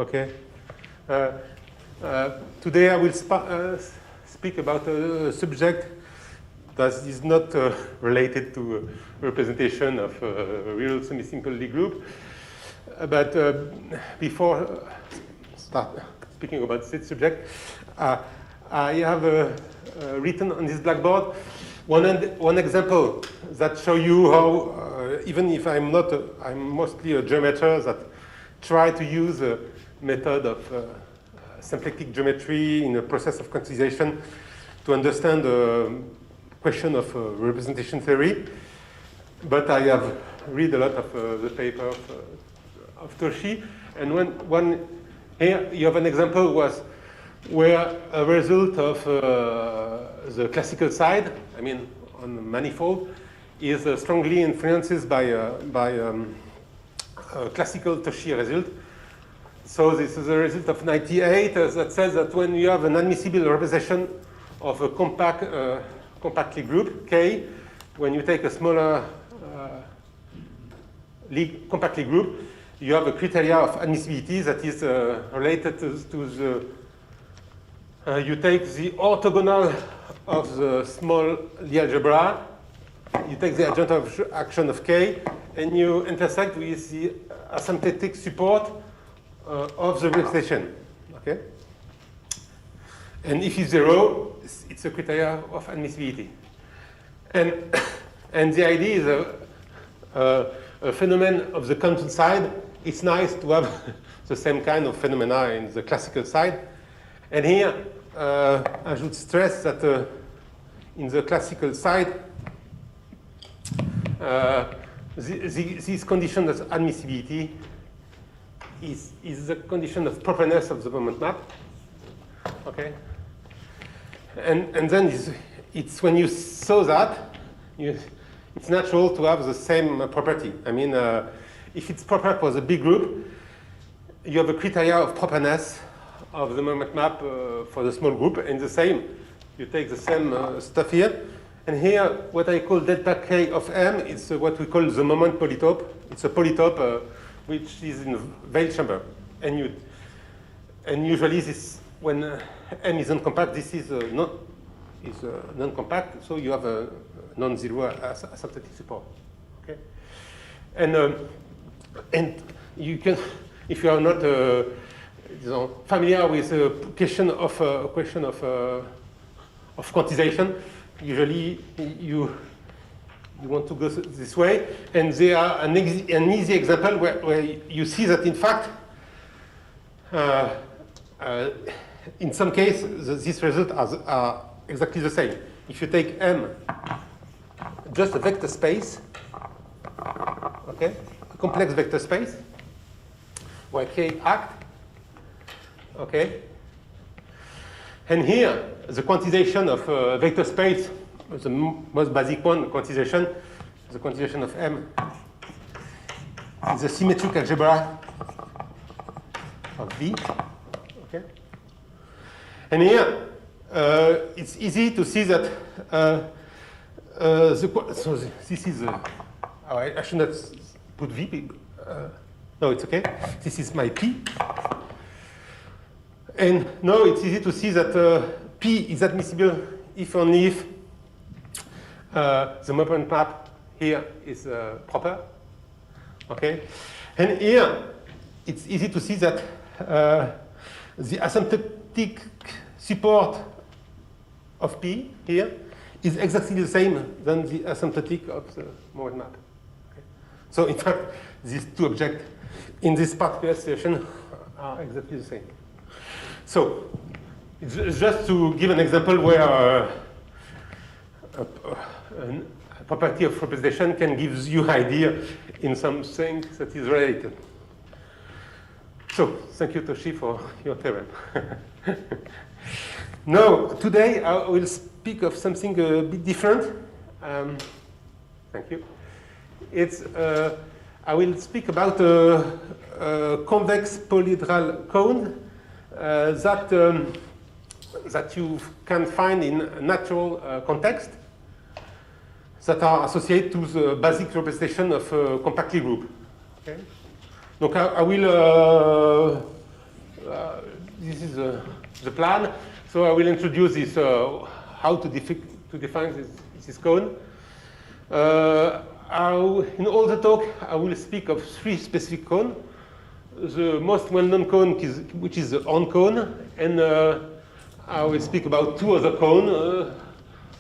Okay. Today I will speak about a subject that is not related to representation of a real semi-simple Lie group. But before start speaking about this subject, I have written on this blackboard one example that show you how, even if I'm not, I'm mostly a geometer that try to use a method of symplectic geometry in a process of quantization to understand the question of representation theory. But I have read a lot of the paper of Toshi, and one here you have an example where a result of the classical side, I mean on the manifold, is strongly influenced by a classical Toshi result. So this is a result of 98 that says that when you have an admissible representation of a compact Lie group, K, when you take a smaller compact Lie group, you have a criteria of admissibility that is related to the you take the orthogonal of the small Lie algebra, you take the adjoint of action of K, and you intersect with the asymptotic support of the representation. Okay? And if it's 0, it's a criteria of admissibility. And the idea is a phenomenon of the constant side. It's nice to have the same kind of phenomena in the classical side. And here, I should stress that in the classical side, this condition of admissibility is the condition of properness of the moment map. Okay? And then it's when you saw that, it's natural to have the same property. I mean, if it's proper for the big group, you have a criteria of properness of the moment map for the small group, and the same. You take the same stuff here. And here, what I call delta K of M is what we call the moment polytope. It's a polytope which is in a Weil chamber. And usually this, when M is non-compact, this is non-compact, so you have a non-zero asymptotic support. Okay? And you can, if you are not familiar with the question of quantization, usually you want to go this way, and there are an easy example where you see that in fact in some cases these results are exactly the same. If you take M, just a vector space, okay, a complex vector space where K act, okay, and here the quantization of vector space, the most basic one, quantization, the quantization of M is a symmetric algebra of V. Okay, and here it's easy to see that so this is I should not put V. No, it's okay. This is my P. And now it's easy to see that P is admissible if only if the moment map here is proper. Okay? And here it's easy to see that the asymptotic support of P here is exactly the same than the asymptotic of the moment map. Okay? So in fact, these two objects in this particular situation are exactly the same. So it's just to give an example where a property of representation can give you idea in something that is related. So thank you, Toshi, for your theorem. Now, today I will speak of something a bit different. Thank you. It's I will speak about a convex polyhedral cone that you can find in natural context that are associated to the basic representation of a compact Lie group. Okay? Donc I will this is the plan. So I will introduce this, how to define this cone. In all the talk, I will speak of 3 specific cones. The most well-known cone, which is the horn cone, and I will speak about 2 other cones,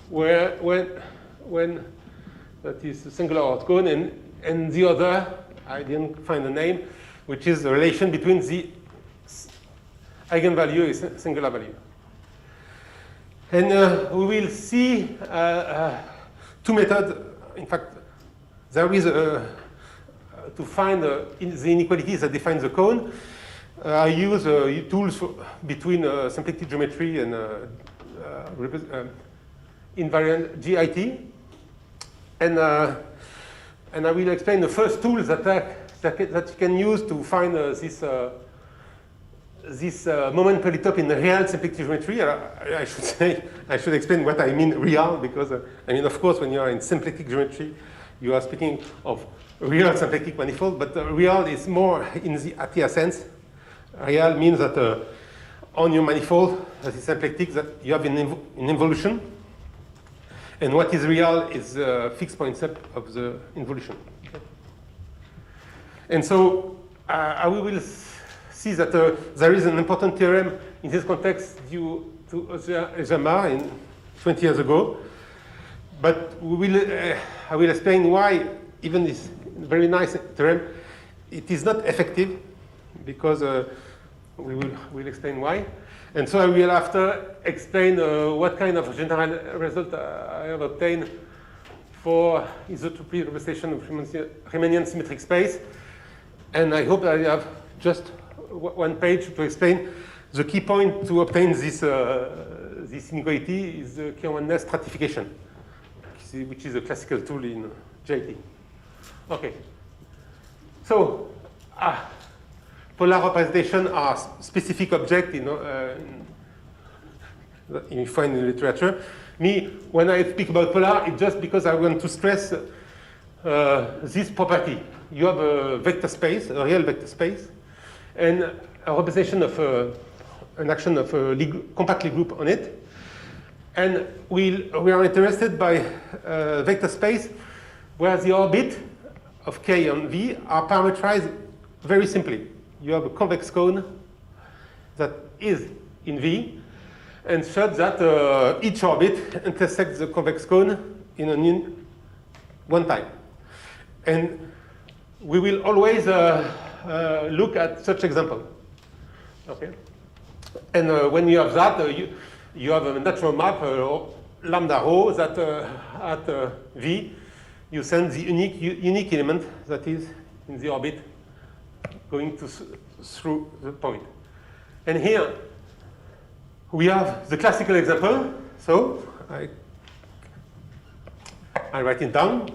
when that is a singular Hort cone, and the other, I didn't find a name, which is the relation between the eigenvalue and singular value. And we will see 2 methods. In fact, there is to find the inequalities that define the cone. I use tools between symplectic geometry and invariant GIT. And I will explain the first tools that you can use to find this moment polytope in the real symplectic geometry. I should explain what I mean real, because I mean, of course, when you are in symplectic geometry, you are speaking of real symplectic manifold, but real is more in the ATIA sense. Real means that on your manifold, that is symplectic, that you have an involution. And what is real is the fixed point set of the involution. Okay. And so we will see that there is an important theorem in this context due to Jamar in 20 years ago. But I will explain why even this very nice theorem, it is not effective, because we'll explain why. And so I will after explain what kind of general result I have obtained for isotropy representation of Riemannian symmetric space. And I hope I have just 1 page to explain the key point to obtain this inequality is the Kirwan-Ness stratification, which is a classical tool in JT. Okay. So, polar representation are specific objects you find in literature. Me, when I speak about polar, it's just because I want to stress this property. You have a vector space, a real vector space, and a representation of an action of a compact Lie group on it. And we are interested by vector space where the orbit of K and V are parameterized very simply. You have a convex cone that is in V, and such that each orbit intersects the convex cone in one time. And we will always look at such example. Okay. And when you have that, you have a natural map, lambda rho, that at V, you send the unique element that is in the orbit going through the point. And here, we have the classical example. So I write it down.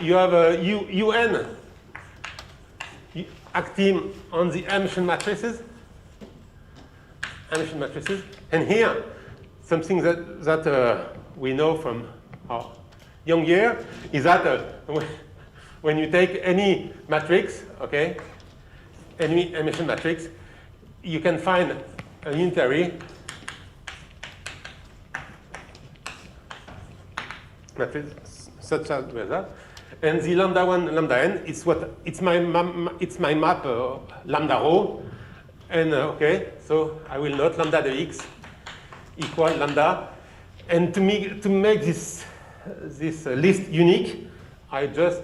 You have a UN acting on the emission matrices. And here, something that we know from our young year is that when you take any matrix, okay, any emission matrix, you can find a unitary matrix such as that, and the lambda 1, lambda n, it's my map lambda rho, and okay, so I will note lambda de x equal lambda, and to make this list unique, I just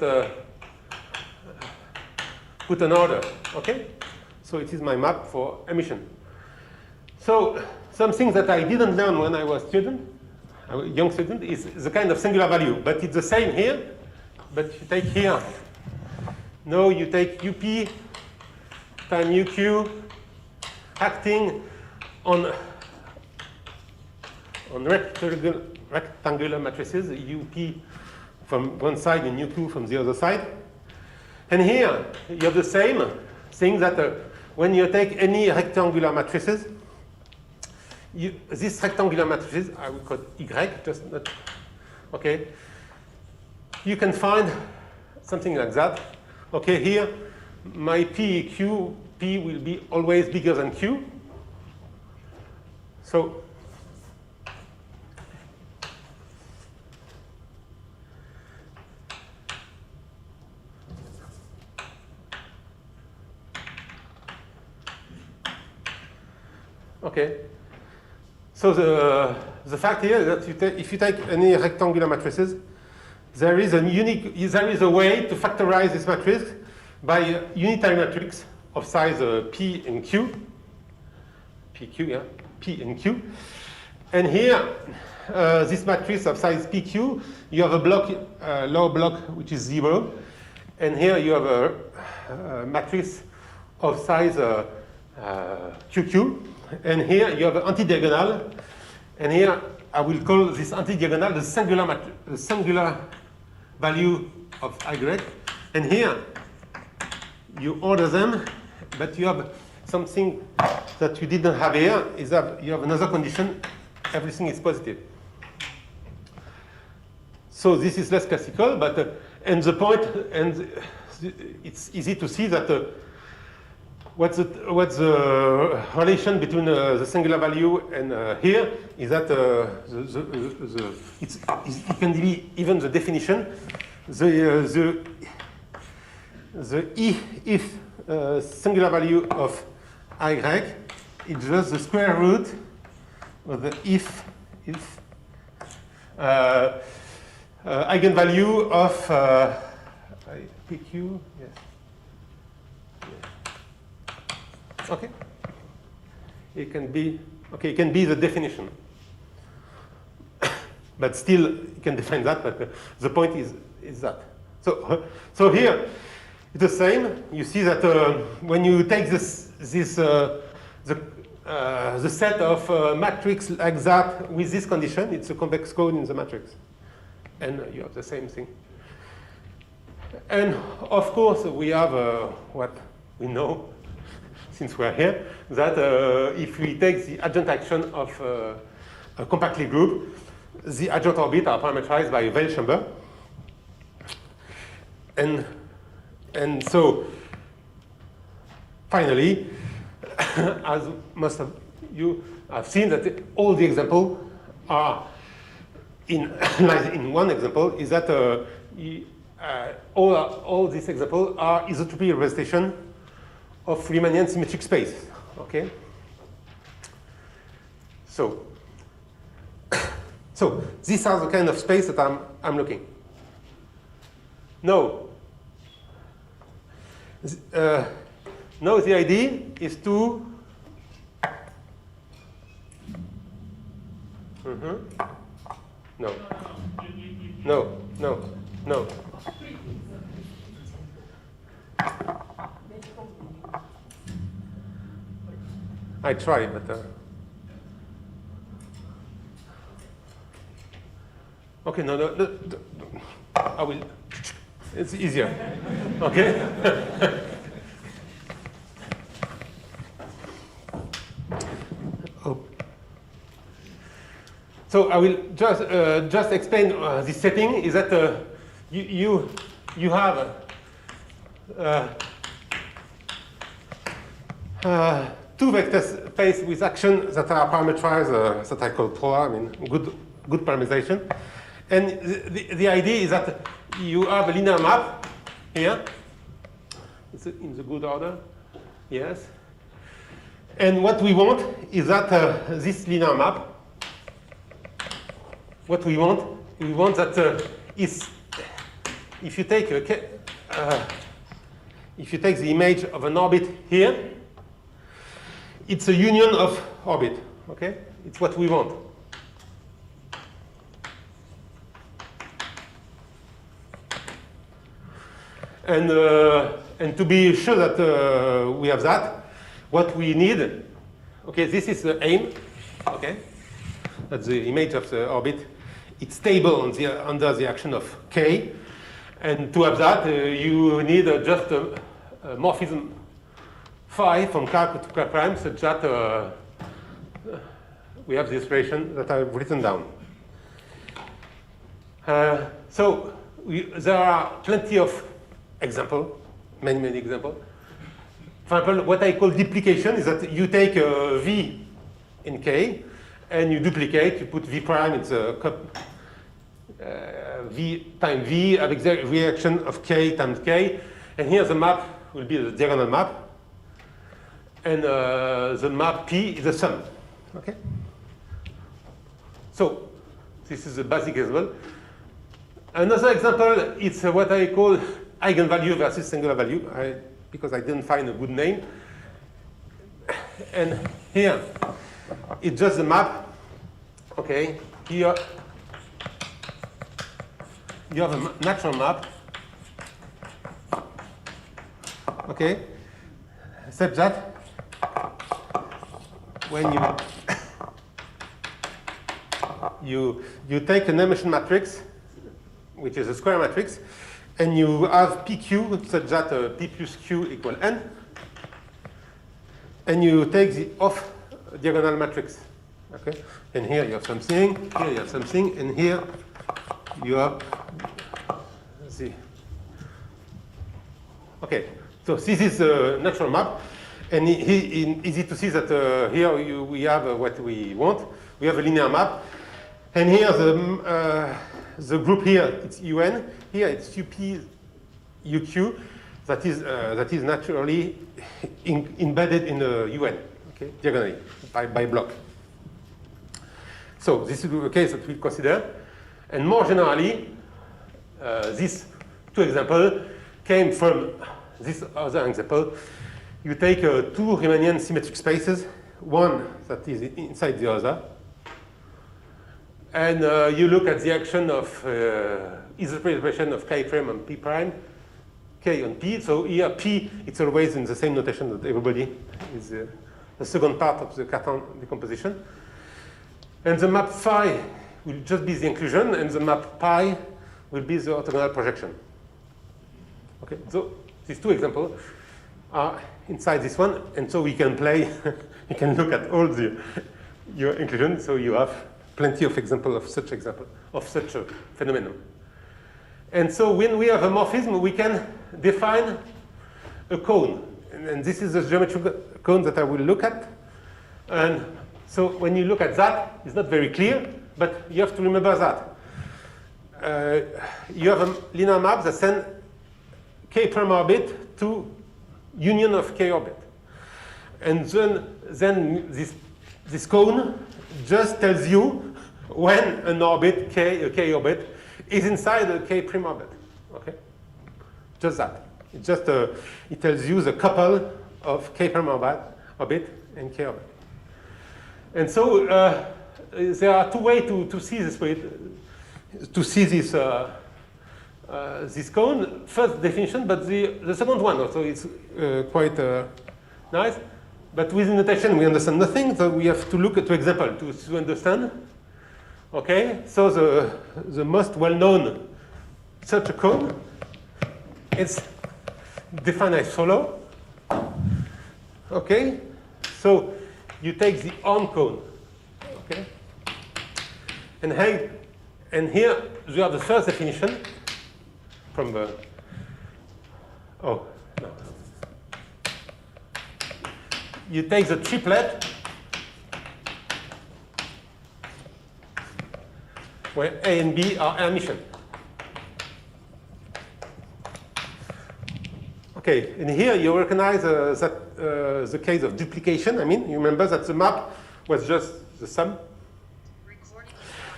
put an order, okay? So it is my map for emission. So something that I didn't learn when I was a young student, is the kind of singular value, but it's the same here, but you take here. Now you take UP times UQ acting on rectangular matrices, UP from one side and UQ from the other side. And here you have the same thing that when you take any rectangular matrices, this rectangular matrices, I will call Y, just not, okay. You can find something like that. Okay, here my PQ P will be always bigger than Q. So okay. So the fact here is that if you take any rectangular matrices, there is a way to factorize this matrix by a unitary matrix of size P and Q. PQ, yeah, P and Q. And here, this matrix of size PQ, you have a block, lower block, which is 0. And here you have a matrix of size QQ. And here you have an anti-diagonal. And here I will call this anti-diagonal the singular value of Y. And here you order them, but you have something that you didn't have here, is that you have another condition, everything is positive. So this is less classical, but and the point, and it's easy to see that what's the relation between the singular value and here is that it can be even the definition. The if singular value of Y is just the square root of the if eigenvalue of PQ. Yes. Okay. It can be the definition, but still you can define that. But the point is that. So here it's the same. You see that when you take the set of matrix like that with this condition, it's a convex cone in the matrix, and you have the same thing. And of course, we have what we know, since we're here, that if we take the adjoint action of a compact Lie group, the adjoint orbits are parameterized by a Weil chamber. And so, finally, as most of you have seen, that all the examples are in one example, is that all these examples are isotropy representation of Riemannian symmetric space. Okay. So these are the kind of space that I'm looking. Now the idea is to No. I try, but okay, no, I will. It's easier. Okay. Oh. So I will just explain this setting. Is that you have two vector space with action that are parameterized, that I call POA, I mean good parameterization. And the idea is that you have a linear map here. It's in the good order, yes. And what we want is that this linear map, what we want that is, if you take the image of an orbit here, it's a union of orbit, okay? It's what we want. And to be sure that we have that, what we need, okay, this is the aim, okay? That's the image of the orbit. It's stable under the action of K. And to have that, you need just a morphism phi from K to K prime, such that we have this relation that I've written down. So there are plenty of examples, many examples. For example, what I call duplication is that you take V in K, and you duplicate, you put V prime, it's a V times V, avec the reaction of K times K, and here the map will be the diagonal map, and the map P is the sum. Okay? So, this is a basic example. Another example, it's what I call eigenvalue versus singular value, because I didn't find a good name. And here, it's just the map. Okay, here you have a natural map. Okay, except that when you take an emission matrix, which is a square matrix, and you have PQ such that P plus Q equal N, and you take the off diagonal matrix. Okay, and here you have something, here you have something, and here you have the. Okay, so this is a natural map, and easy to see that here we have what we want. We have a linear map, and here the group here it's UN. Here it's UP, UQ. That is naturally embedded in the UN. Okay, diagonally by block. So this is the case that we consider, and more generally, these two examples came from this other example. You take two Riemannian symmetric spaces, one that is inside the other, and you look at the action of isoprime of K prime and P prime, K on P. So here P, it's always in the same notation that everybody is the second part of the Cartan decomposition. And the map phi will just be the inclusion, and the map pi will be the orthogonal projection. Okay, so these two examples are inside this one, and so we can play, you can look at all your inclusion, so you have plenty of examples of such a phenomenon. And so when we have a morphism, we can define a cone. And this is the geometric cone that I will look at. And so when you look at that, it's not very clear, but you have to remember that. You have a linear map that sends K prime orbit to union of K orbit. And then this cone just tells you when an orbit, a K orbit, is inside a K prime orbit. Okay? Just that. It just it tells you the couple of K prime orbit and K orbit. And so there are two ways to see this this cone. First definition, but the second one also is quite nice. But with notation we understand nothing, so we have to look at an example to understand. Okay, so the most well-known such a cone is defined as follow. Okay, so you take the horn cone. Okay, and here you have the first definition from the. Oh no. You take the triplet where A and B are Hermitian. Okay, and here you recognize that the case of duplication. I mean, you remember that the map was just the sum.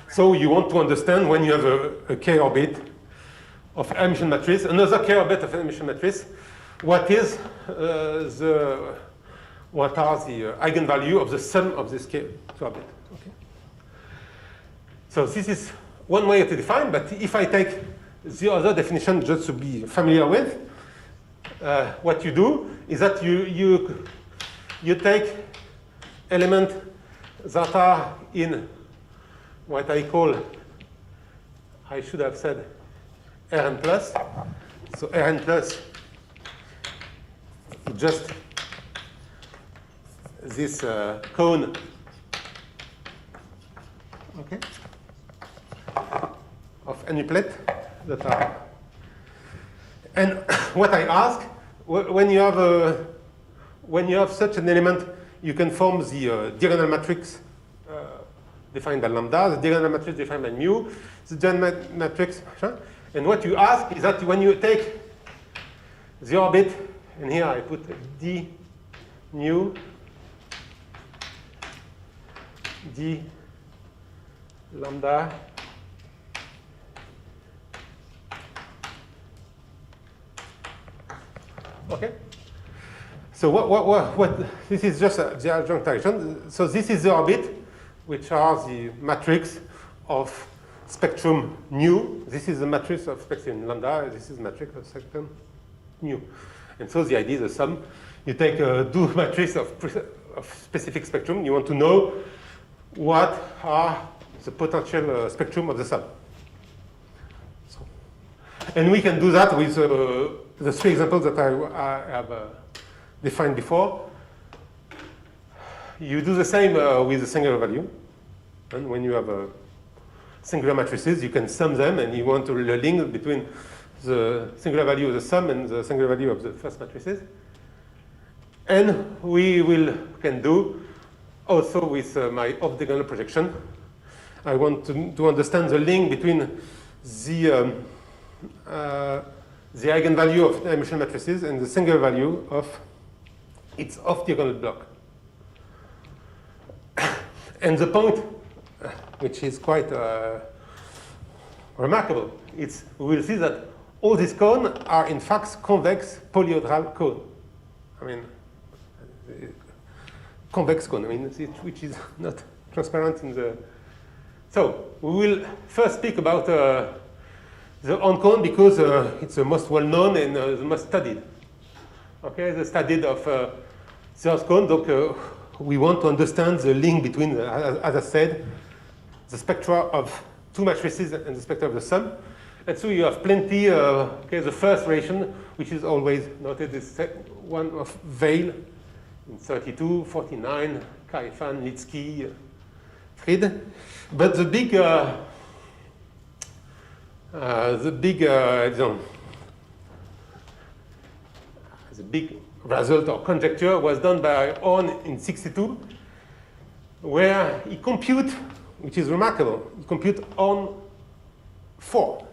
So you want to understand when you have a K orbit of Hermitian matrix, another K orbit of Hermitian matrix, what are the eigenvalue of the sum of this K orbit. Okay. So this is one way to define, but if I take the other definition just to be familiar with, what you do is that you take elements that are in what I call, I should have said Rn plus. So Rn plus is just this cone, okay, of any plate that are. And what I ask, when you have when you have such an element, you can form the diagonal matrix defined by lambda, the diagonal matrix defined by mu, the diagonal matrix. And what you ask is that when you take the orbit, and here I put d nu d lambda okay. So what this is just the adjunct direction. So this is the orbit, which are the matrix of spectrum nu. This is the matrix of spectrum lambda. This is the matrix of spectrum nu. And so the idea is the sum. You take a do matrix of specific spectrum. You want to know what are the potential spectrum of the sum. So, and we can do that with the three examples that I have defined before. You do the same with the singular value. And when you have singular matrices, you can sum them, and you want to link between the singular value of the sum and the singular value of the first matrices. And we can do also with my off-diagonal projection. I want to understand the link between the eigenvalue of dimensional matrices and the singular value of its off-diagonal block. And the point, which is quite remarkable, we will see that all these cones are in fact convex polyhedral cones. I mean, convex cone, I mean, which is not transparent in the. So we will first speak about the on cone because it's the most well known and the most studied. Okay, the studied of the Earth cone. Donc, we want to understand the link between, as I said, the spectra of two matrices and the spectra of the sum. And so you have plenty. Okay, the first relation, which is always noted, is one of Weil in 32, 49, Kaifan, Litsky, Fried. But the big result or conjecture was done by Horn in 62, where he compute, which is remarkable, he compute on 4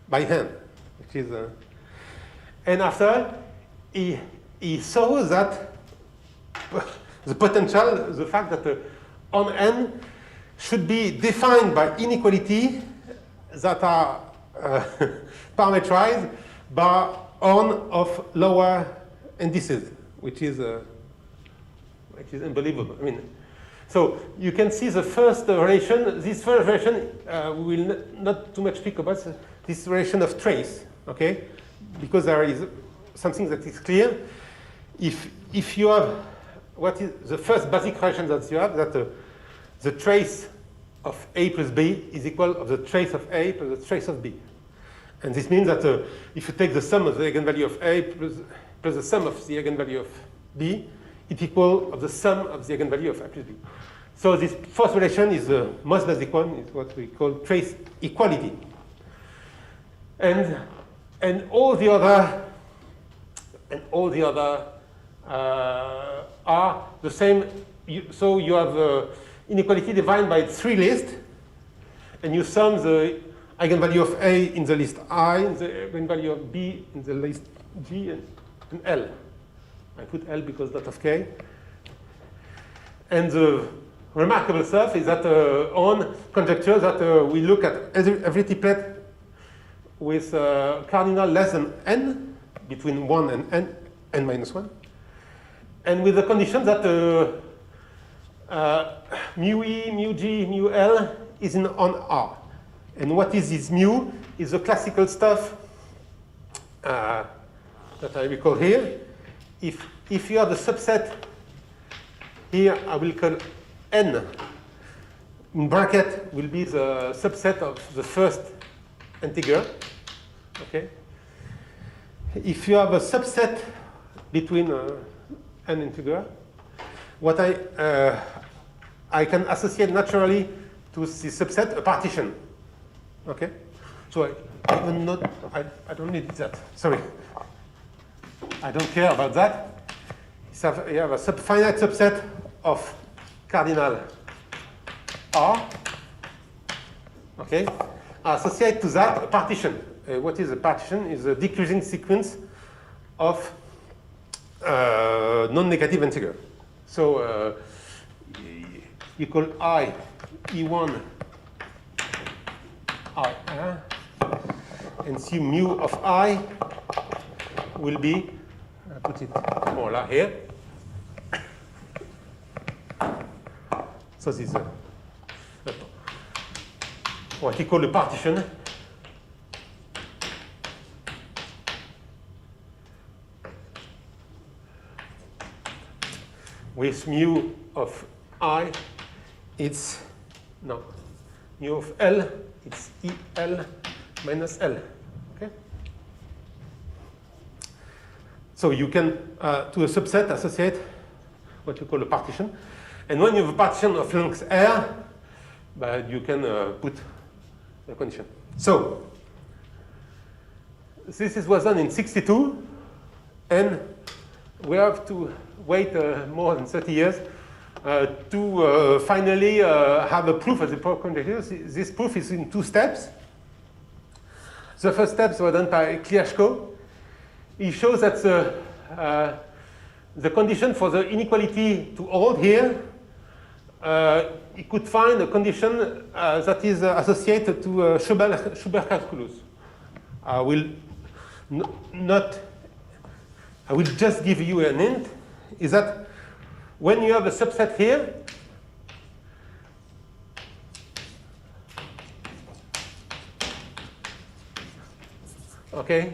by hand, which is, and after he saw that the potential, the fact that on n should be defined by inequality that are parameterized by on of lower indices, which is unbelievable. I mean, so you can see the first relation. This first relation we will not too much speak about this relation of trace, okay? Because there is something that is clear. If you have what is the first basic relation that you have, that the trace of A plus B is equal of the trace of A plus the trace of B. And this means that if you take the sum of the eigenvalue of A plus the sum of the eigenvalue of B, it's equal of the sum of the eigenvalue of A plus B. So this first relation is the most basic one, is what we call trace equality. And all the other are the same. So you have inequality divided by 3 lists, and you sum the eigenvalue of A in the list I, and the eigenvalue of B in the list G, and L. I put L because not of K. And the remarkable stuff is that on conjecture that we look at every triplet with cardinal less than n, between 1 and n minus 1, and with the condition that mu E, mu G, mu L is on R. And what is this mu is the classical stuff that I recall here. If you have the subset here, I will call n in bracket will be the subset of the first integer. Okay. If you have a subset between n integer, what I can associate naturally to this subset a partition. Okay. So I don't need that. Sorry. I don't care about that. you have a finite subset of cardinal R, okay, associate to that a partition. What is a partition? Is a decreasing sequence of non-negative integer. So you call I E1 I, and see mu of I will be, I put it more like here. So this is what we call a partition. With mu of I, it's, no, mu of L, it's EL minus L, okay? So you can, to a subset, associate what you call a partition. And when you have a partition of length R, but you can put the condition. So this was done in '62, and we have to wait more than 30 years to finally have a proof of the power conjecture. This proof is in 2 steps. The first steps were done by Kobayashi. He shows that the condition for the inequality to hold here, he could find a condition that is associated to Schubert calculus. I will just give you an hint, is that when you have a subset here, okay,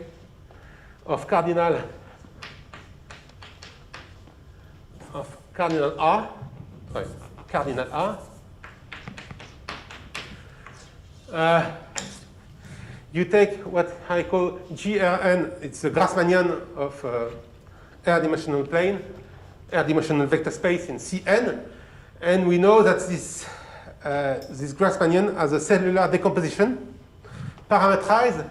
of cardinal R, sorry, cardinal R, you take what I call GRN, it's a Grassmannian of r-dimensional plane, r-dimensional vector space in Cn, and we know that this Grassmannian has a cellular decomposition parameterized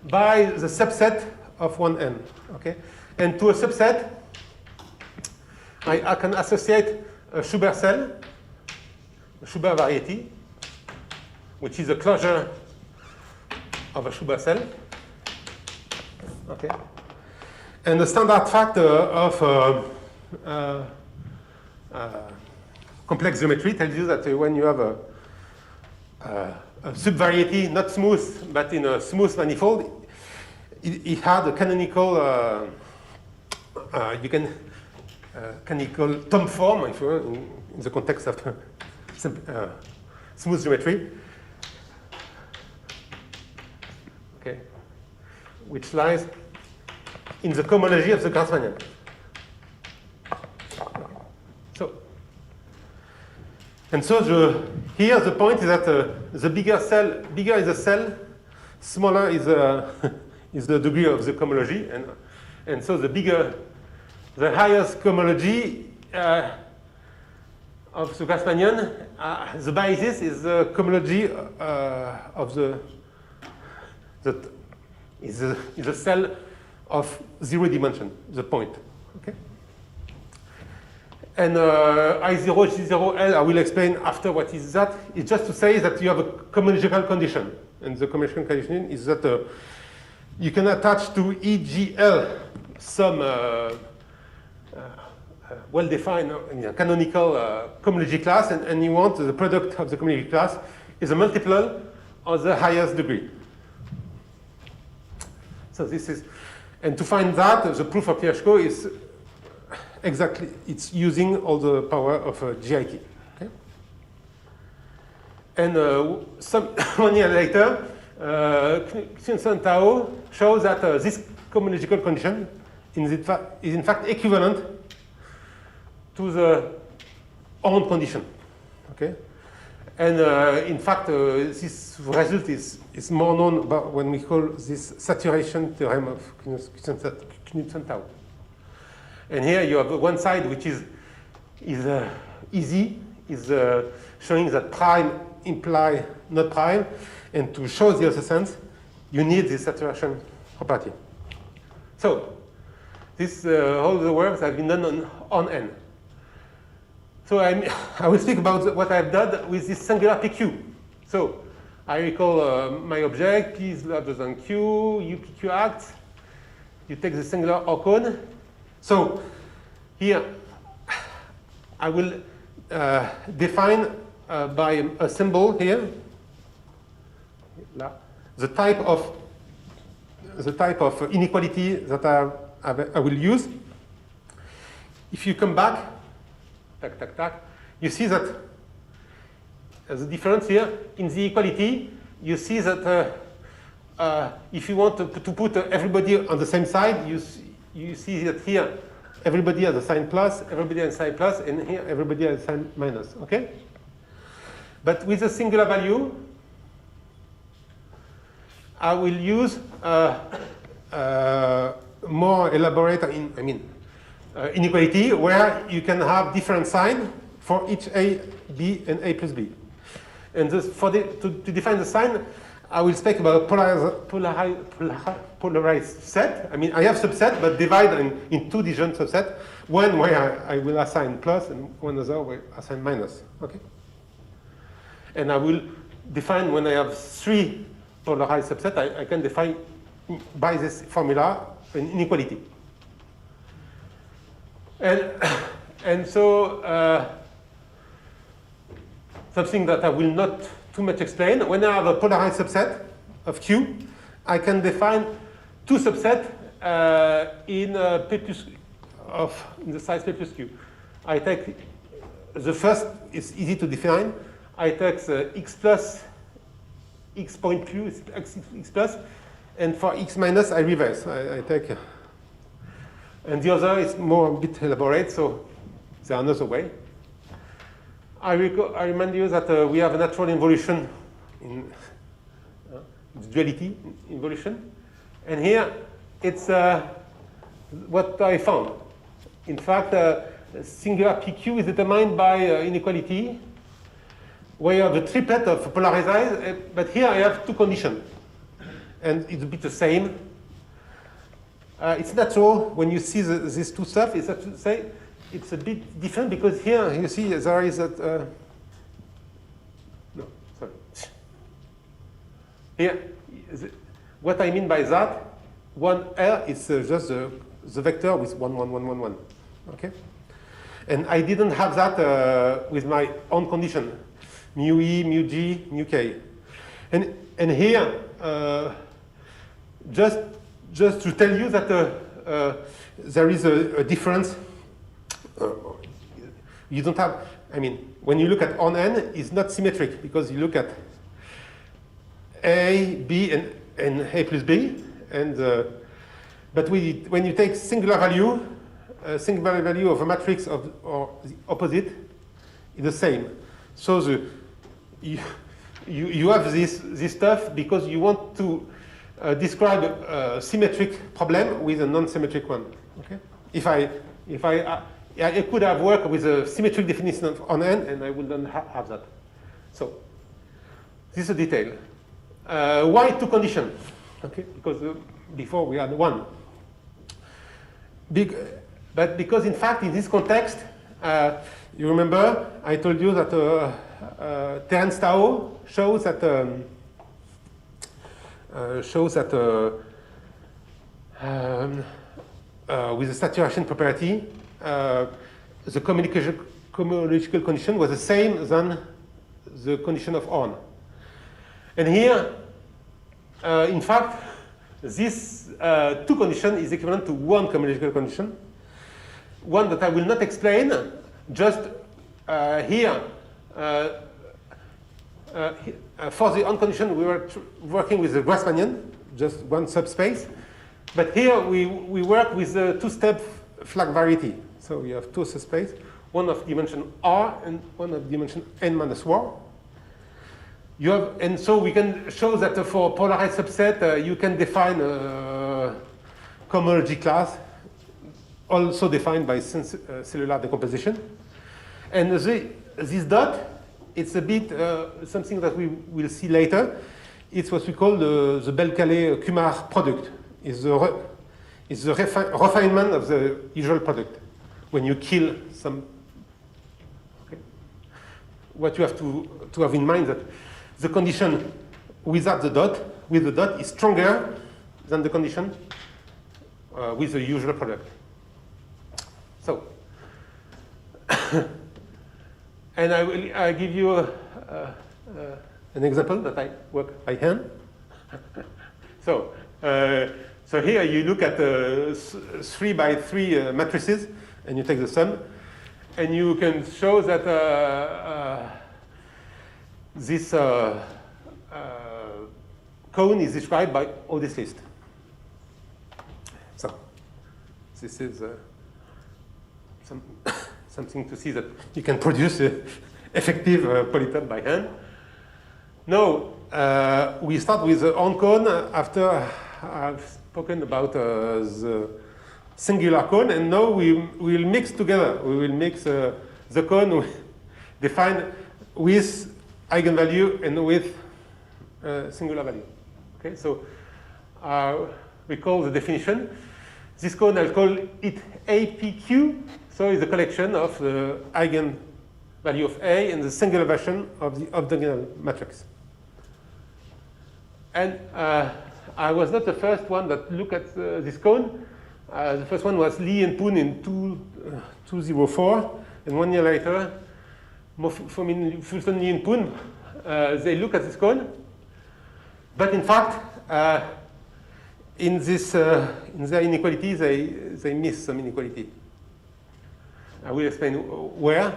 by the subset of 1n, okay? And to a subset, I can associate a Schubert cell, a Schubert variety, which is a closure of a Schubert cell, okay? And the standard factor of complex geometry tells you that when you have a subvariety, not smooth, but in a smooth manifold, it had a canonical, canonical Thom form, if you will, in the context of smooth geometry, okay, which lies in the cohomology of the Grassmannian. So here the point is that the bigger is the cell, smaller is the degree of the cohomology, and so the highest cohomology of the Grassmannian, the basis is the cohomology of the cell of 0 dimension, the point. Okay. And I0, G0L, I will explain after what is that. It's just to say that you have a cohomological condition. And the cohomological condition is that you can attach to EGL some well-defined canonical cohomology class, and you want the product of the cohomology class is a multiple of the highest degree. So this is, and to find that, the proof of Kobayashi is exactly, it's using all the power of GIT. Okay? And 1 year later, Xun Tao shows that this cohomological condition is in fact equivalent to the Horn condition. Okay? And in fact, this result is more known about when we call this saturation theorem of Knudsen Tao. And here you have one side which is easy, showing that prime imply not prime, and to show the other sense, you need this saturation property. So all the works have been done on N. So I will speak about what I've done with this singular PQ. So I recall my object, P is larger than Q, U PQ acts. You take the singular ocone. So here I will define by a symbol here the type of inequality that I will use. If you come back, tac, tac, tac, you see that the difference here in the equality, you see that if you want to put everybody on the same side, you see that here everybody has a sign plus, everybody has a sign plus, and here everybody has a sign minus, okay? But with a singular value, I will use more elaborate inequality where you can have different sign for each A, B, and A plus B. And this, to define the sign, I will speak about polarized set. I mean, I have subset, but divide in two disjoint subset. One where I will assign plus, and one other where I assign minus. Okay. And I will define when I have three polarized subset. I can define by this formula an inequality. And so something that I will not too much explain. When I have a polarized subset of Q, I can define two subsets in the size P plus Q. I take the first is easy to define. I take x plus x point Q is x plus, and for x minus I reverse. I take, and the other is more a bit elaborate. So there's another way. I remind you that we have a natural involution in duality involution, and here it's what I found. In fact, singular PQ is determined by inequality, where you have the triplet of polarized, but here I have two conditions, and it's a bit the same. It's natural when you see these two stuff. It's to say it's a bit different because here you see there is that. No, sorry. Here, what I mean by that, one R is just the vector with 1, 1, 1, 1, 1. Okay, and I didn't have that with my own condition, mu E, mu G, mu K, and here just to tell you that there is a difference. You don't have. I mean, when you look at on N, it's not symmetric because you look at A, B, and A plus B, and but when you take singular value of a matrix or the opposite is the same. So you have this stuff because you want to describe a symmetric problem with a non-symmetric one. Okay. If I could have worked with a symmetric definition of on N, and I wouldn't have that. So this is a detail. Why two conditions? Okay, because before we had one. But because in fact in this context, you remember I told you that Terence Tao shows that with the saturation property, the cohomological condition was the same than the condition of on. And here, in fact, this two condition is equivalent to one cohomological condition, one that I will not explain. Just here, for the on condition, we were working with the Grassmannian, just one subspace. But here we work with the two-step flag variety. So we have two subspace, one of dimension R and one of dimension n minus 1. You have, and so we can show that for polarized subset, you can define a cohomology class, also defined by cellular decomposition. And this dot, it's a bit something that we will see later. It's what we call the Bel-Calais-Kumar product. It's is the refinement of the usual product. When you kill some, okay? What you have to have in mind that the condition without the dot, with the dot, is stronger than the condition with the usual product. So, and I give you an example that I work by hand. So here you look at 3 by 3 matrices, and you take the sum, and you can show that this cone is described by all this list. So this is something to see that you can produce an effective polytope by hand. Now, we start with the horn cone after I've spoken about the singular cone, and now we will mix together. We will mix the cone defined with eigenvalue and with singular value. Okay, so recall the definition. This cone, I'll call it APQ. So it's a collection of the eigenvalue of A and the singular version of the octagonal matrix. And I was not the first one that looked at this cone. The first one was Lee and Poon in 2004. And 1 year later, Fulton, Lee and Poon, they look at this cone. But in fact, in their inequality, they miss some inequality. I will explain where.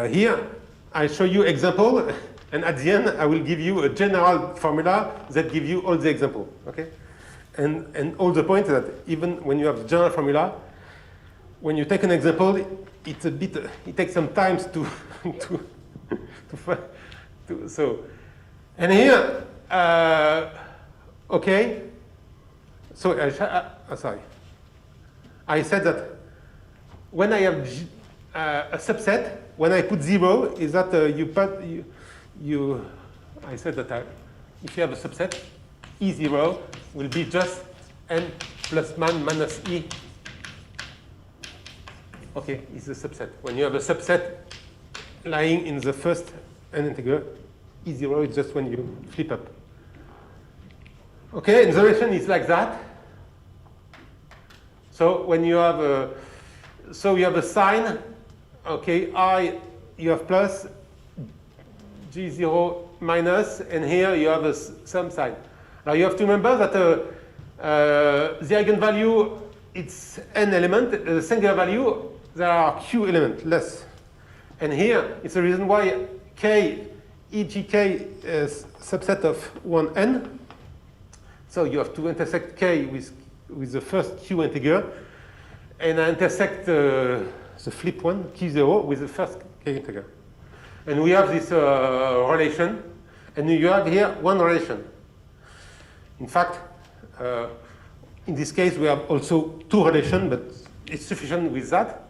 Here, I show you example, and at the end, I will give you a general formula that gives you all the example. Okay, and all the point that even when you have the general formula, when you take an example, it's a bit. It takes some time to so. And here, okay. So sorry. I said that when I have a subset, when I put 0, is that I said that if you have a subset, E0 will be just n plus man minus E. Okay, it's a subset. When you have a subset lying in the first n integer, E0 is just when you flip up. Okay, and the relation is like that. So when you have you have a sign, okay, I, you have plus, G0 minus, and here you have some sign. Now you have to remember that the eigenvalue, it's n element, the singular value, there are q element, less. And here, it's the reason why k, EGK is subset of 1n. So you have to intersect k with the first q integer, and intersect the flip one, q0, with the first k integer. And we have this relation, and you have here one relation. In fact, in this case, we have also 2 relations, but it's sufficient with that.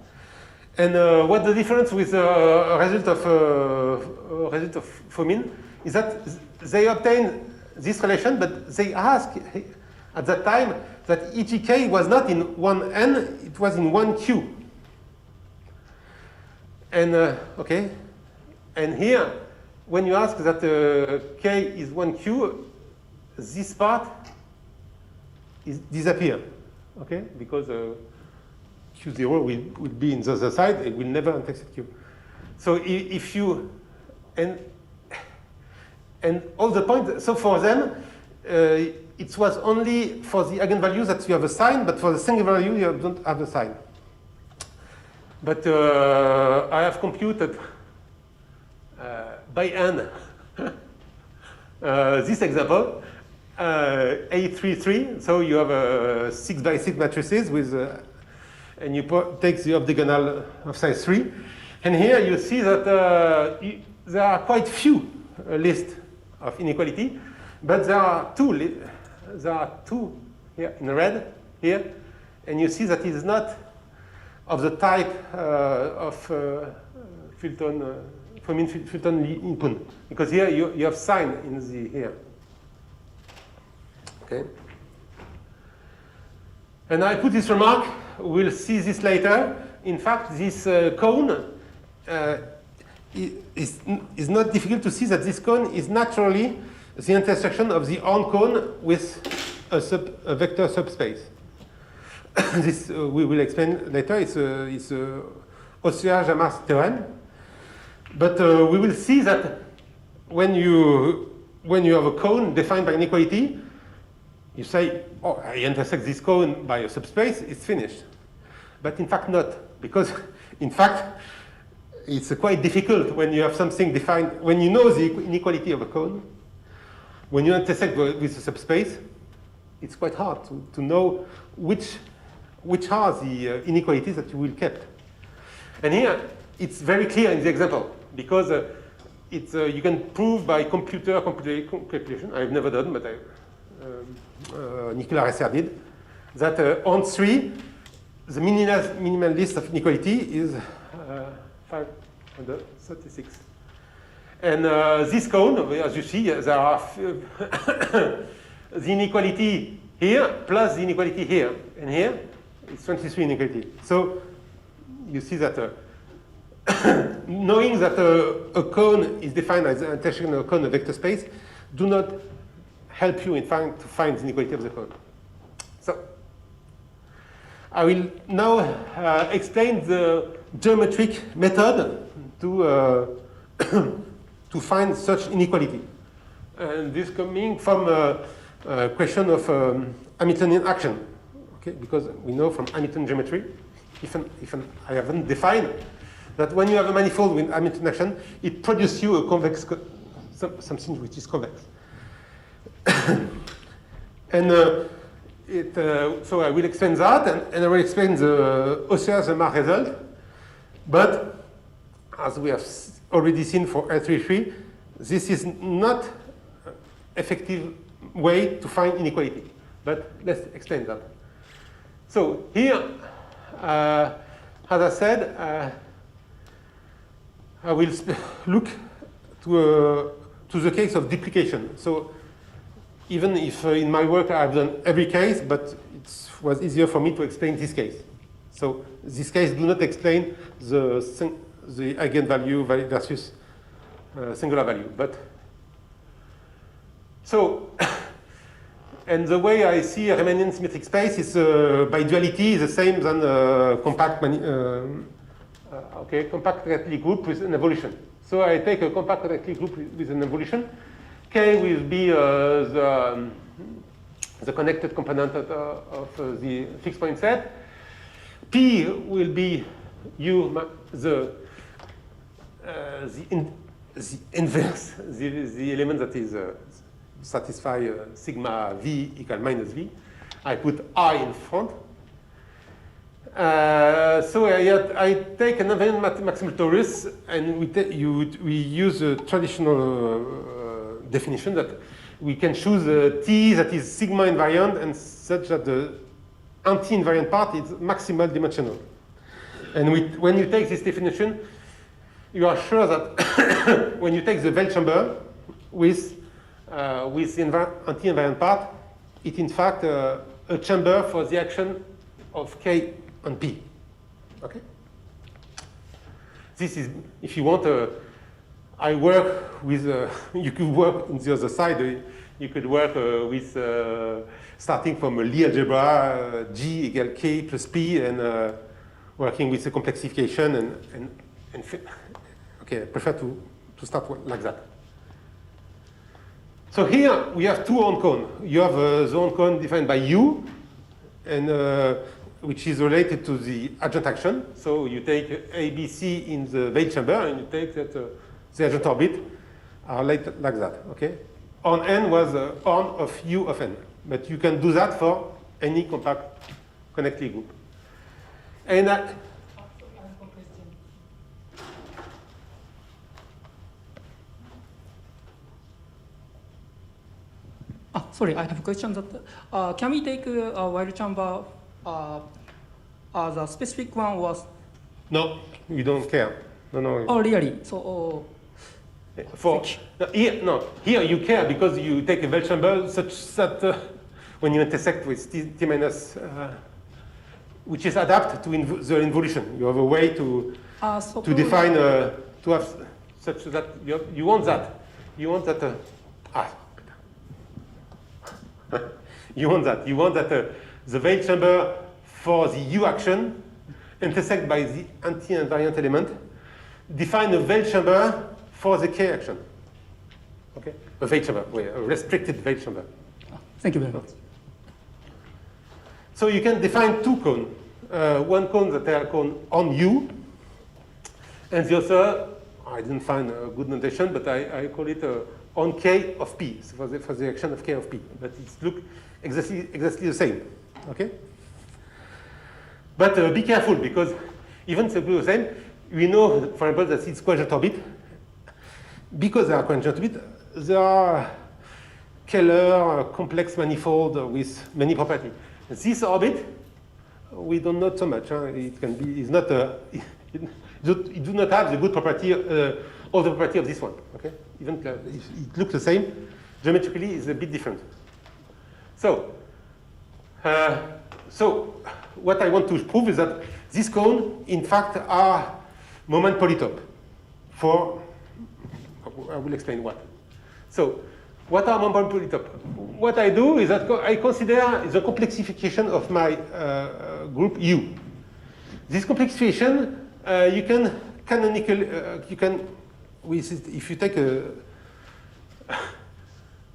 And what the difference with a result of Fomin is that they obtain this relation, but they ask at that time that EGK was not in 1n, it was in 1q. And okay, and here, when you ask that k is 1q, this part is disappear, okay, because q0 will be in the other side, it will never intersect q. So if you and all the points, so for them, it was only for the eigenvalue that you have a sign, but for the singular value, you don't have a sign. But I have computed by hand this example, A33. So you have 6 by 6 matrices with, and you take the octagonal of size 3. And here you see that there are quite few lists of inequality, but there are two here in red here, and you see that it is not of the type of Fulton Fulton Lee-Pun, because here you have sign in the here. Okay. And I put this remark. We'll see this later. In fact, this cone is not difficult to see that this cone is naturally the intersection of the horn cone with a vector subspace. This we will explain later. It's Auxerre-Jamard theorem. But we will see that when you have a cone defined by inequality, you say, oh, I intersect this cone by a subspace, it's finished. But in fact not, because in fact it's quite difficult when you have something defined, when you know the inequality of a cone, when you intersect with a subspace, it's quite hard to know which are the inequalities that you will keep. And here, it's very clear in the example, because you can prove by computer calculation. I've never done, but Nicolas Resser did, that on 3, the minimal list of inequality is 536. And this cone, as you see, there are the inequality here plus the inequality here. And here, it's 23 inequality. So you see that knowing that a cone is defined as an intersection of a cone of vector space do not help you in to find the inequality of the cone. So I will now explain the geometric method to find such inequality. And this coming from a question of Hamiltonian action. Okay, because we know from Hamilton geometry, I haven't defined that when you have a manifold with Hamilton action, it produces you a convex, something which is convex. And so I will explain that, and I will explain the Auxerre-Jamard result. But as we have already seen for L33, this is not an effective way to find inequality. But let's explain that. So here, as I said, I will look to the case of duplication. So even if in my work I've done every case, but it was easier for me to explain this case. So this case do not explain the eigenvalue versus singular value. But so, and the way I see a Riemannian symmetric space is by duality the same than compact Hartley group with an evolution. So I take a compact Hartley group with an evolution. K will be the connected component of the fixed point set. P will be the inverse, the element that is satisfy sigma v equal minus v. I put I in front. So I take an invariant maximal torus, and we use a traditional definition that we can choose a T that is sigma invariant and such that the anti-invariant part is maximal dimensional. And when you take this definition, you are sure that when you take the Welt chamber with the anti-invariant part, it's in fact a chamber for the action of K on P. Okay? This is, if you want, I work with, you could work on the other side, you could work with, starting from a Lie algebra, G equal K plus P, and working with the complexification, and okay, I prefer to start like that. So here we have two horn cones. You have the horn cone defined by U, and which is related to the adjoint action. So you take ABC in the Welt chamber, and you take that the adjoint orbit are like that. Okay. On N was horn of U of N, but you can do that for any compact connected group. And I have a question. Sorry, I have a question that can we take a Welt chamber the specific one was? No, you don't care. No. Oh, really? So, For here you care because you take a Welt chamber such that when you intersect with t minus, which is adapted to the involution, you have a way to define to have such that you want that you want that the Welt chamber for the U action intersect by the anti-invariant element define a Welt chamber for the K action. Okay? A Welt chamber, a restricted Welt chamber. thank you very much. So you can define two cones. One cone that they are called on U, and the other, I didn't find a good notation, but I call it on K of P, so for the action of K of P. But it looks exactly the same. Okay? But be careful, because even if the same, we know, for example, that it's quadrant orbit. Because they are quadrant orbit, there are Keller complex manifold with many properties. This orbit, we don't know so much. It can be, it's not, it do not have the good property, all the property of this one. Okay, even if it looks the same, geometrically it's a bit different. So, what I want to prove is that this cone, in fact, are moment polytope. I will explain what. So, what are moment polytope? What I do is that I consider the complexification of my group U. This complexification, you can canonically, if you take a,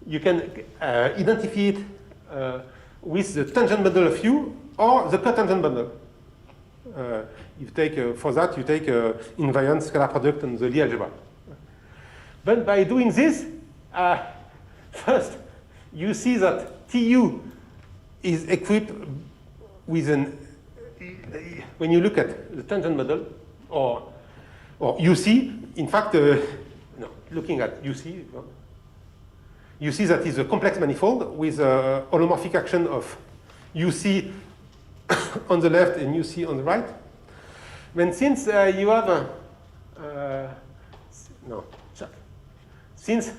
you can identify it with the tangent bundle of U or the cotangent bundle. You take, for that, you take invariant scalar product and the Lie algebra. But by doing this, first, you see that TU is equipped with an, when you look at the tangent model, or UC, in fact, looking at UC, you see that it's a complex manifold with a holomorphic action of UC on the left and UC on the right. Then since you have since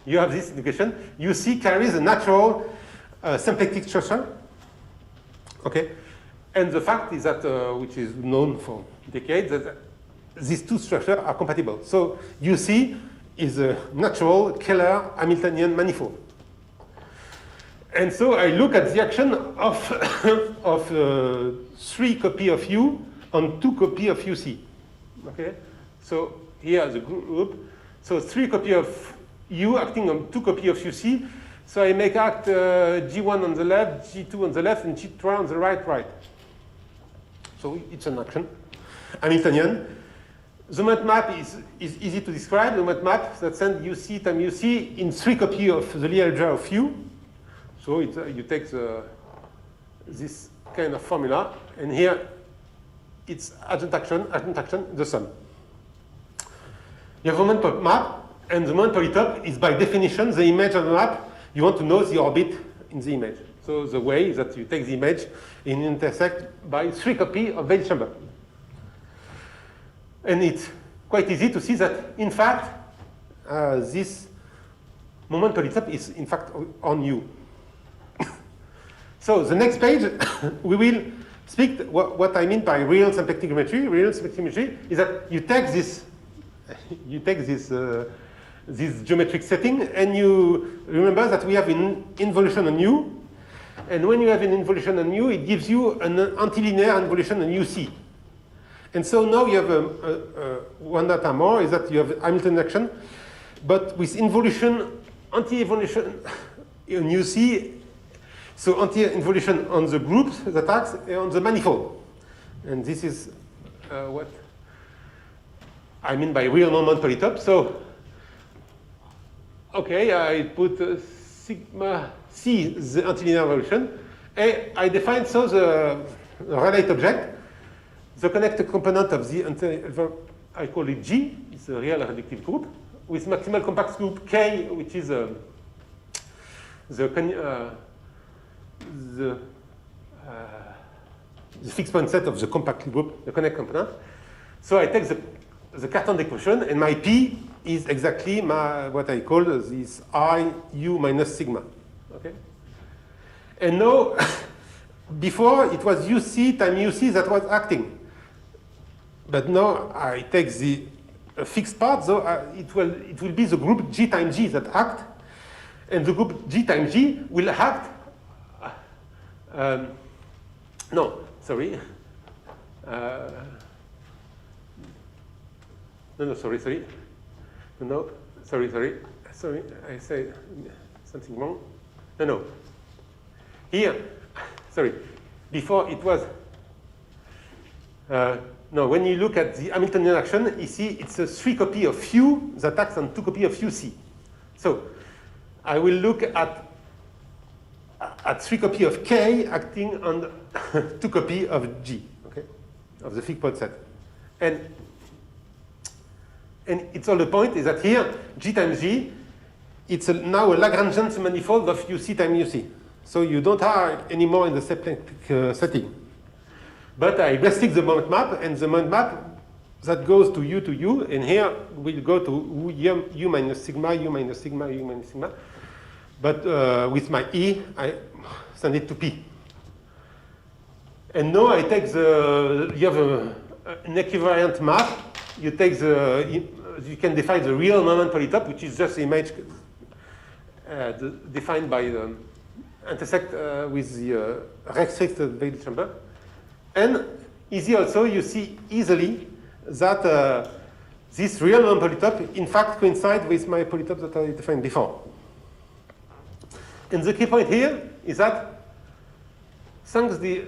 you have this indication, UC carries a natural symplectic structure. Okay, and the fact is that, which is known for decades, that these two structures are compatible. So UC is a natural Keller Hamiltonian manifold. And so I look at the action of 3 copies of U on 2 copies of UC. Okay, so here the group. So 3 copies of U acting on 2 copies of UC. So I make act G1 on the left, G2 on the left, and G3 on the right. So it's an action Hamiltonian. The moment map is easy to describe. The moment map that sends UC times UC in 3 copies of the Lie algebra of U. So you take this kind of formula, and here it's adjunct action, the sum. You have a moment map, and the moment polytope is by definition the image of the map. You want to know the orbit in the image. So the way is that you take the image and intersect by 3 copies of Welt chamber. And it's quite easy to see that, in fact, this moment polytope is, in fact, on U. So the next page, we will speak what I mean by real symplectic geometry. Real symplectic geometry is that you take this geometric setting, and you remember that we have an involution on U. And when you have an involution on U, it gives you an antilinear involution on UC. And so now you have one data more, is that you have Hamiltonian action, but with involution, anti-involution on UC, so anti-involution on the groups that acts on the manifold. And this is what I mean by real moment polytope. So, okay, I put sigma C, the antilinear evolution, and I define so the relate object. The connected component of the, I call it G, it's a real reductive group, with maximal compact group K, which is the fixed point set of the compact group, the connect component. So I take the Cartan equation, and my P is exactly what I call this I U minus sigma. Okay? And now, before it was UC times UC that was acting. But now I take the fixed part, so it will be the group G times G that act, and the group G times G will act. No, sorry. No, sorry. No, sorry. I say something wrong. No. Here, sorry. Before it was. No, when you look at the Hamiltonian action, you see it's a 3 copy of U that acts on 2 copy of UC. So I will look at 3 copy of K acting on 2 copy of G, okay, of the fixed point set. And it's all the point is that here, G times G, it's now a Lagrangian manifold of UC times UC. So you don't have anymore in the symplectic setting. But I restrict the moment map, and the moment map that goes to U, and here will go to U minus sigma, U minus sigma, U minus sigma. But with my E, I send it to P. And now I take you have an equivariant map. You take you can define the real moment polytope, which is just the image defined by the intersect with the restricted Weyl chamber. And easy also, you see easily that this real moment polytope in fact coincides with my polytope that I defined before. And the key point here is that thanks the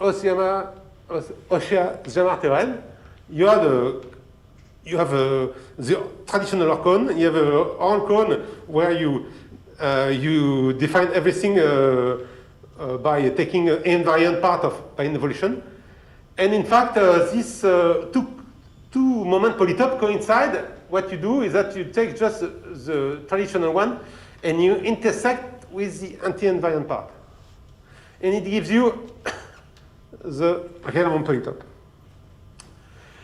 Oshia-Jamar theorem, you have the traditional cone. You have a Horn cone where you define everything by taking an invariant part by involution. And in fact, these two moment polytope coincide. What you do is that you take just the traditional one and you intersect with the anti-invariant part. And it gives you the real moment polytope.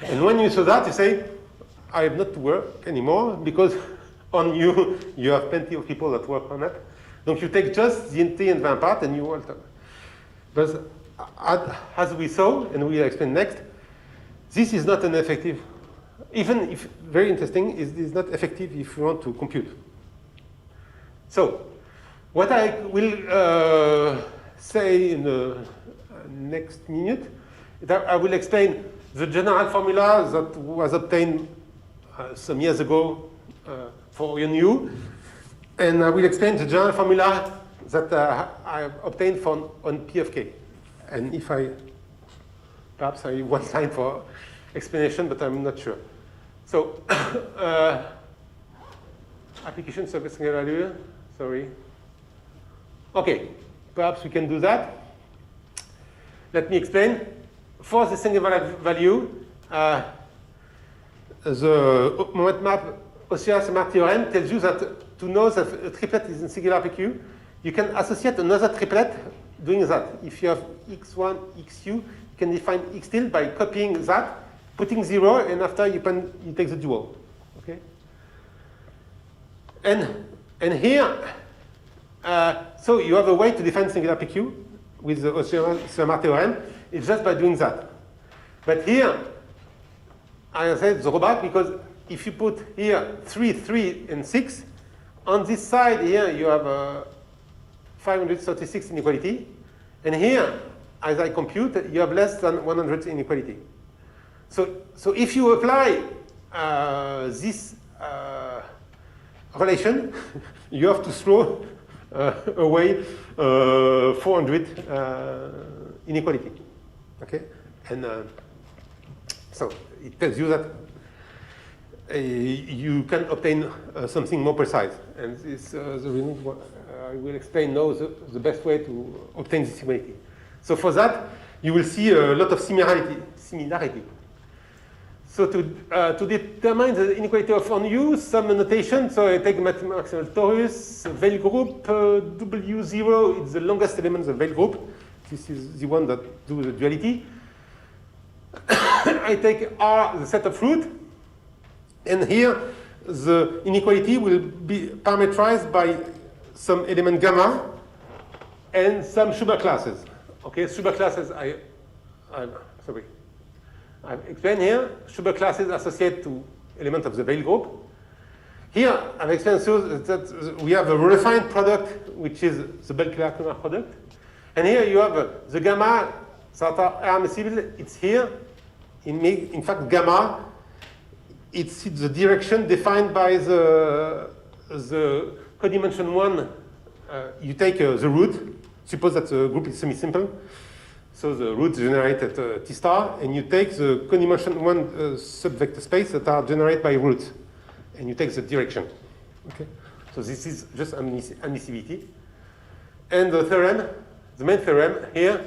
And when you saw that, you say, I have not to work anymore because on you have plenty of people that work on it. So you take just the anti-invariant part and you alter. But as we saw, and we'll explain next, this is not an effective, even if very interesting, is not effective if you want to compute. So what I will say in the next minute is that I will explain the general formula that was obtained some years ago for nu, and I will explain the general formula that I obtained on P of K. And if perhaps I have one line for explanation, but I'm not sure. So, application surface singular value, sorry. Okay, perhaps we can do that. Let me explain. For the singular value, the moment map Oshia-Jamar theorem tells you that to know that a triplet is in singular PQ, you can associate another triplet doing that. If you have x1, xu, you can define x tilde by copying that, putting 0, and after you take the dual. Okay? And here, so you have a way to define singular PQ with the Oshia-Jamar theorem. It's just by doing that. But here, I said the drawback because if you put here 3, 3, and 6, on this side here you have 536 inequality, and here, as I compute, you have less than 100 inequality. So if you apply this relation, you have to throw away 400 inequality. Okay, and so it tells you that you can obtain something more precise, and this the reason I will explain now the best way to obtain this inequality. So for that, you will see a lot of similarity. So to determine the inequality of on U, some notation. So I take maximal torus, Weyl group, W0 is the longest element of the Weyl group. This is the one that do the duality. I take R, the set of root, and here the inequality will be parameterized by some element gamma and some Schubert classes. Okay, Schubert classes, sorry. I've explained here, Schubert classes associate to element of the Veil group. Here, I've explained so that we have a refined product, which is the Bell-Clark product. And here you have the gamma that are admissible. It's here. In fact, gamma, it's the direction defined by the codimension 1. You take the root. Suppose that the group is semi-simple. So the roots generate at T star, and you take the codimension 1 subvector space that are generated by roots, and you take the direction. Okay. So this is just admissibility. And the theorem, the main theorem here,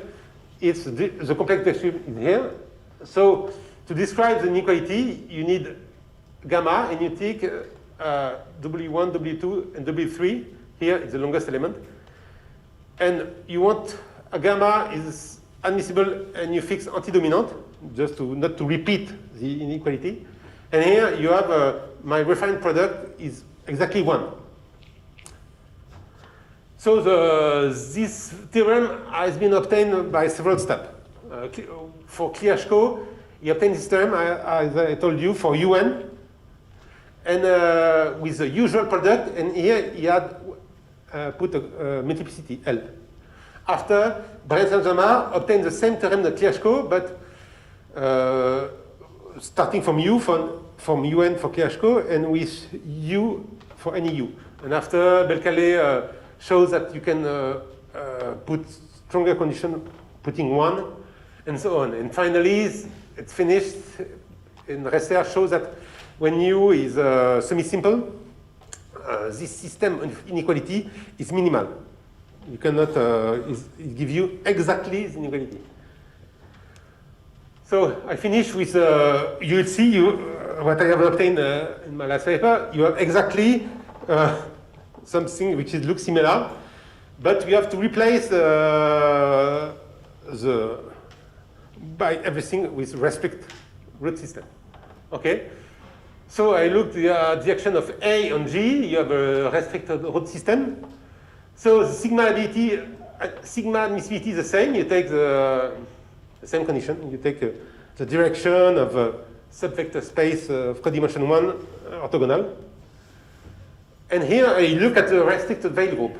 is the complex description is here. So to describe the inequality, you need gamma, and you take W1, W2, and W3. Here is the longest element. And you want a gamma is admissible, and you fix antidominant, just to not to repeat the inequality. And here you have my refined product is exactly 1. So this theorem has been obtained by several steps. For Kliashko, he obtained this theorem, as I told you, for UN, and with the usual product, and here he had put a multiplicity L. After, Brent and Jamar obtained the same theorem that Kliashko, but starting from U, from UN for Kliashko, and with U for any U. And after, Belcalé shows that you can put stronger condition, putting 1, and so on. And finally, it's finished, and Resser shows that when U is semi-simple, this system of inequality is minimal. You cannot give you exactly the inequality. So I finish with, you will see what I have obtained in my last paper. You have exactly something which looks similar, but we have to replace by everything with restrict root system. Okay? So I looked at the action of A on G. You have a restricted root system. So the sigma admissibility is the same. You take the same condition. You take the direction of a subvector space of codimension 1 orthogonal. And here I look at the restricted Veil group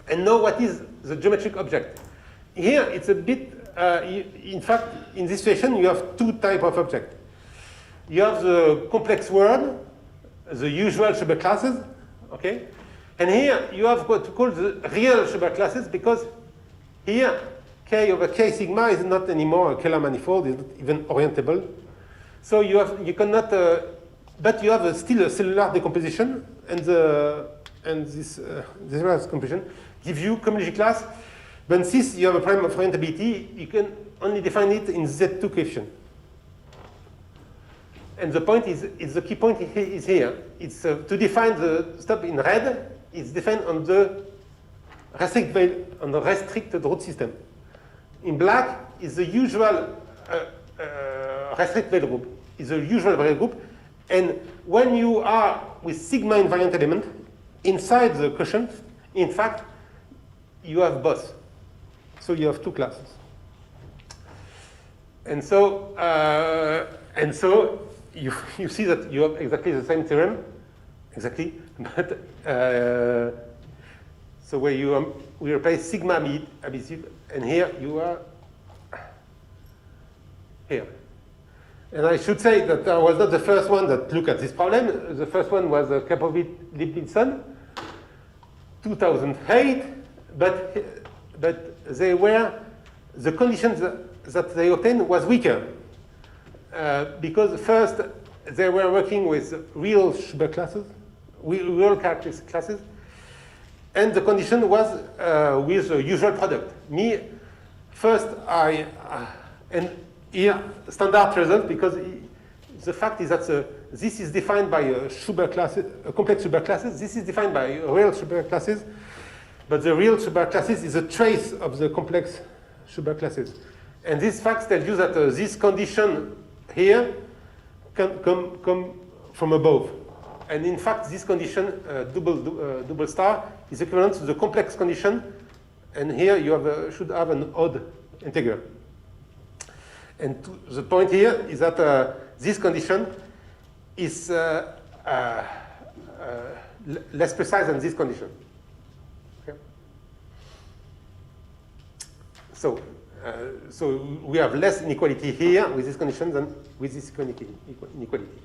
and know what is the geometric object. Here it's a bit, in fact, in this situation you have two types of objects. You have the complex word, the usual Schubert classes, okay? And here you have what to call the real Schubert classes, because here K over K sigma is not anymore a Kähler manifold, it's not even orientable. So you cannot, but you have still a cellular decomposition, and this cellular decomposition gives you cohomology class. But since you have a problem of orientability, you can only define it in Z2 coefficient. And the point is the key point is here. It's to define the stuff in red. It's defined on the restricted root system. In black is the usual restricted Veil group. Is the usual Veil group, and when you are with sigma invariant element inside the quotient, in fact, you have both. So you have two classes. And so you see that you have exactly the same theorem, exactly, but so where we replace sigma admissive, and here you are here. And I should say that I was not the first one that looked at this problem. The first one was Kapovic-Lipinson, 2008, but they were, the conditions that they obtained was weaker. Because first, they were working with real Schubert classes, real characteristic classes, and the condition was with the usual product. First, and here, standard result, because the fact is that this is defined by a Schubert classes, a complex Schubert classes. This is defined by real Schubert classes, but the real Schubert classes is a trace of the complex Schubert classes. And these facts tell you that this condition here can come from above. And in fact, this condition, double star, is equivalent to the complex condition. And here you should have an odd integer. And the point here is that this condition is less precise than this condition. Okay? So we have less inequality here with this condition than with this inequality.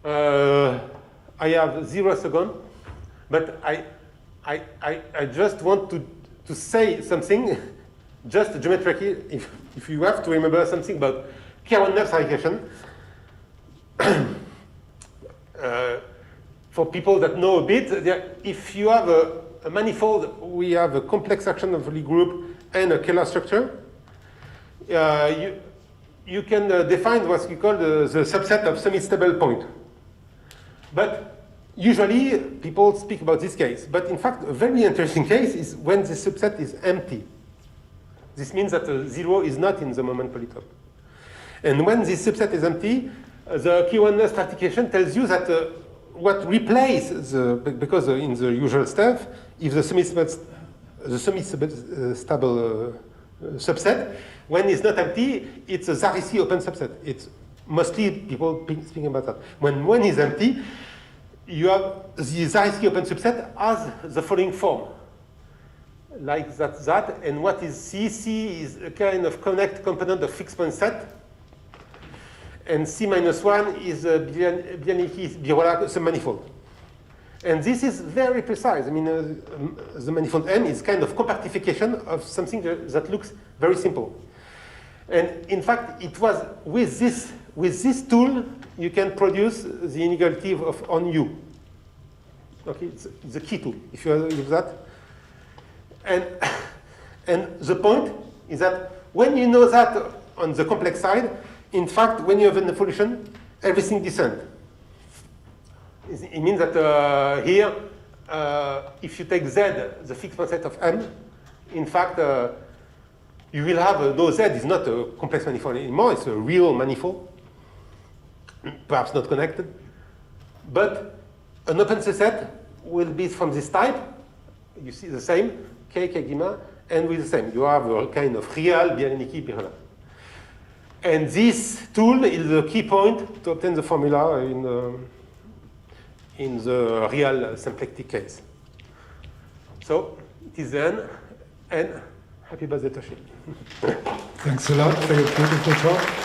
I have 0 seconds, but I just want to say something, just geometrically, if you have to remember something about K1 clarification. For people that know a bit, if you have a manifold, we have a complex action of Lie group and a Kähler structure. You can define what we call the subset of semi-stable point. But usually people speak about this case. But in fact, a very interesting case is when the subset is empty. This means that 0 is not in the moment polytope. And when this subset is empty, the K1 stratification tells you that what replaces because in the usual stuff, if the semi-stable subset, when it's not empty, it's a Zariski open subset. It's mostly people speaking about that. When it's empty, you have the Zariski open subset as the following form. Like that, and what is C? C is a kind of connect component of fixed point set. And C-1 is a Bianchi-Birola submanifold. And this is very precise. I mean, the manifold M is kind of compactification of something that looks very simple. And in fact, it was with this tool, you can produce the inequality on U. Okay, it's a key tool, if you use that. And the point is that when you know that on the complex side, in fact, when you have an evolution, everything descends. It means that here, if you take Z, the fixed point set of M, in fact, you will have, no, Z is not a complex manifold anymore, it's a real manifold, perhaps not connected. But an open subset will be from this type, you see the same, K gamma, and with the same. You have a kind of real Bianchi-Birola. And this tool is the key point to obtain the formula in the real symplectic case. So it is the end, and happy birthday, Toshi. Thanks a lot for your beautiful talk.